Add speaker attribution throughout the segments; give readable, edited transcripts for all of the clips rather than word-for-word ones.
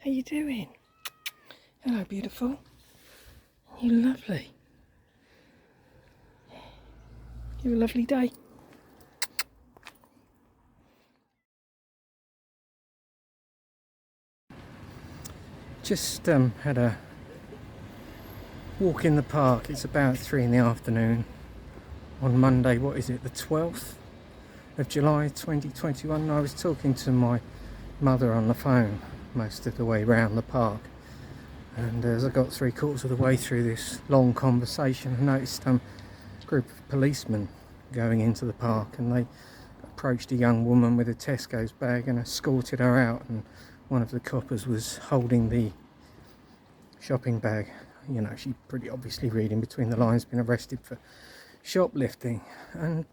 Speaker 1: How you doing? Hello, beautiful. You lovely. You have a lovely day. Just had a walk in the park. It's about 3 in the afternoon on Monday. What is it? The 12th of July 2021. I was talking to my mother on the phone most of the way round the park, and as I got 3/4 of the way through this long conversation, I noticed a group of policemen going into the park, and they approached a young woman with a Tesco's bag and escorted her out, and one of the coppers was holding the shopping bag. You know, she pretty obviously reading between the lines, been arrested for shoplifting, and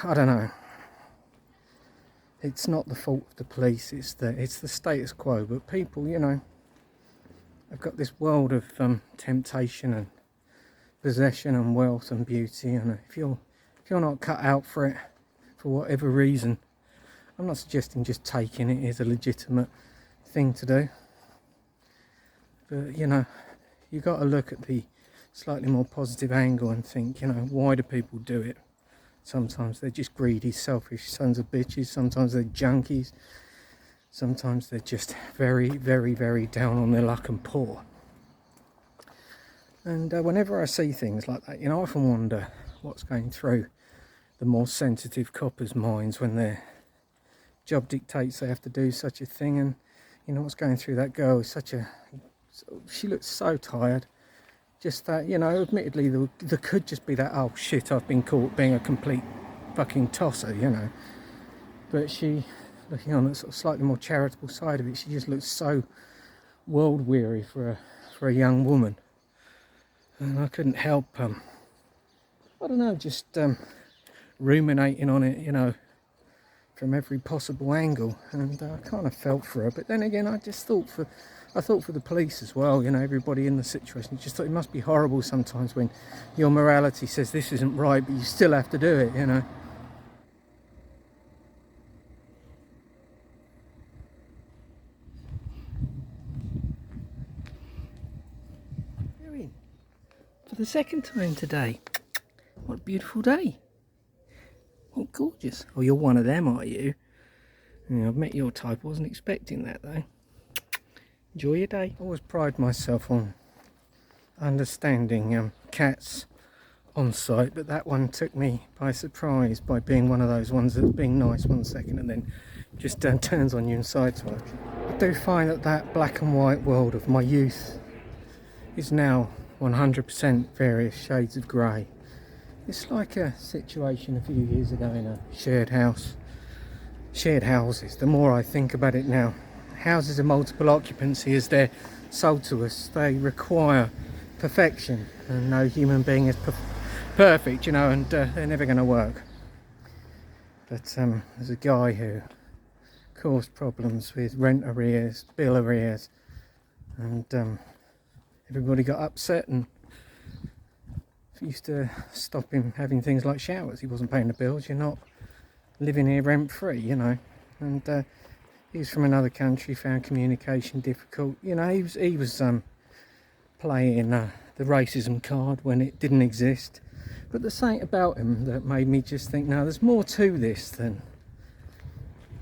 Speaker 1: I don't know, it's not the fault of the police, it's the status quo. But people, you know, have got this world of temptation and possession and wealth and beauty, and if you're not cut out for it for whatever reason, I'm not suggesting just taking it is a legitimate thing to do, but you know, you got to look at the slightly more positive angle and think, you know, why do people do it? Sometimes they're just greedy, selfish sons of bitches. Sometimes they're junkies. Sometimes they're just very, very, very down on their luck and poor. And whenever I see things like that, you know, I often wonder what's going through the more sensitive coppers' minds when their job dictates they have to do such a thing. And you know, what's going through that girl is she looks so tired. Just that, you know, admittedly there could just be that, oh shit, I've been caught being a complete fucking tosser, you know. But she, looking on the sort of slightly more charitable side of it, she just looks so world weary for a young woman. And I couldn't help, I don't know, just ruminating on it, you know, from every possible angle. And I kind of felt for her. But then again, I thought for the police as well, you know, everybody in the situation. Just thought it must be horrible sometimes when your morality says this isn't right, but you still have to do it, you know. For the second time today. What a beautiful day. What gorgeous. Oh, you're one of them, are you? Yeah, I've met your type. I wasn't expecting that though. Enjoy your day. I always pride myself on understanding cats on site, but that one took me by surprise by being one of those ones that's being nice 1 second and then just turns on you and sideswipes. I do find that black and white world of my youth is now 100% various shades of grey. It's like a situation a few years ago in a shared houses. The more I think about it now, houses of multiple occupancy, as they're sold to us, they require perfection, and no human being is perfect, you know, and they're never going to work. But there's a guy who caused problems with rent arrears, bill arrears, and everybody got upset and used to stop him having things like showers. He wasn't paying the bills. You're not living here rent free, you know. And he was from another country, found communication difficult. You know, he was playing the racism card when it didn't exist. But there's something about him that made me just think, no, there's more to this than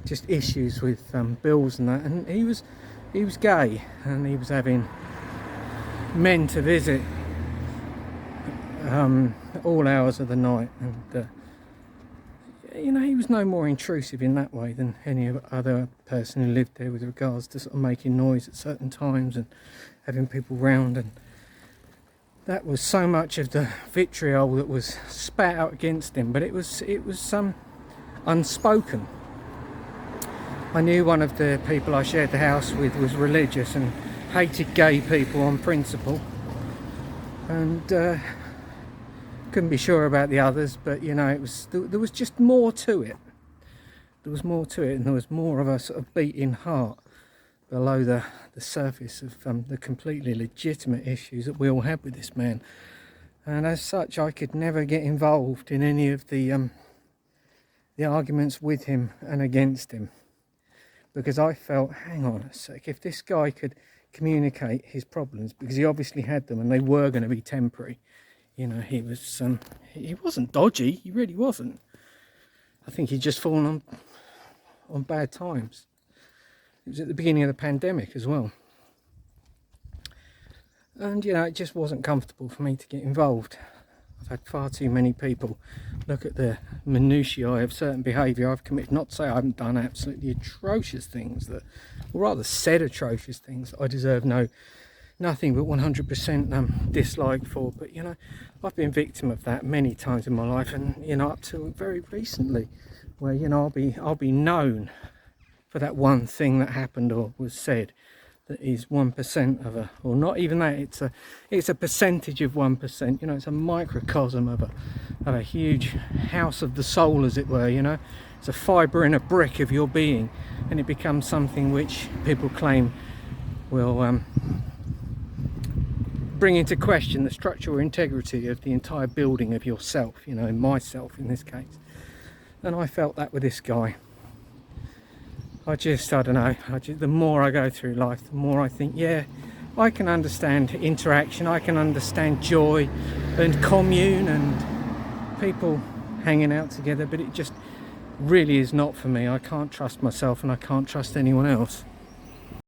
Speaker 1: just issues with bills and that. And he was gay, and he was having men to visit all hours of the night, and you know, he was no more intrusive in that way than any other person who lived there with regards to sort of making noise at certain times and having people round. And that was so much of the vitriol that was spat out against him, but it was unspoken. I knew one of the people I shared the house with was religious and hated gay people on principle, and couldn't be sure about the others, but you know, there was just more to it. There was more to it, and there was more of a sort of beating heart below the surface of the completely legitimate issues that we all had with this man. And as such, I could never get involved in any of the arguments with him and against him. because I felt, hang on a sec, if this guy could communicate his problems, because he obviously had them and they were going to be temporary, you know, he wasn't dodgy, he really wasn't. I think he'd just fallen on bad times. It was at the beginning of the pandemic as well. And, you know, it just wasn't comfortable for me to get involved. I've had far too many people look at the minutiae of certain behaviour I've committed. Not to say I haven't done absolutely atrocious things, that, or rather said atrocious things that I deserve nothing but 100% dislike for. But, you know, I've been victim of that many times in my life, and, you know, up to very recently, where, you know, I'll be known for that one thing that happened or was said that is 1% of a, or not even that, it's a percentage of 1%, you know, it's a microcosm of a huge house of the soul, as it were, you know. It's a fibre in a brick of your being, and it becomes something which people claim will bring into question the structural integrity of the entire building of yourself, you know, myself in this case. And I felt that with this guy. I don't know, the more I go through life, the more I think, yeah, I can understand interaction, I can understand joy and commune and people hanging out together, but it just really is not for me. I can't trust myself and I can't trust anyone else.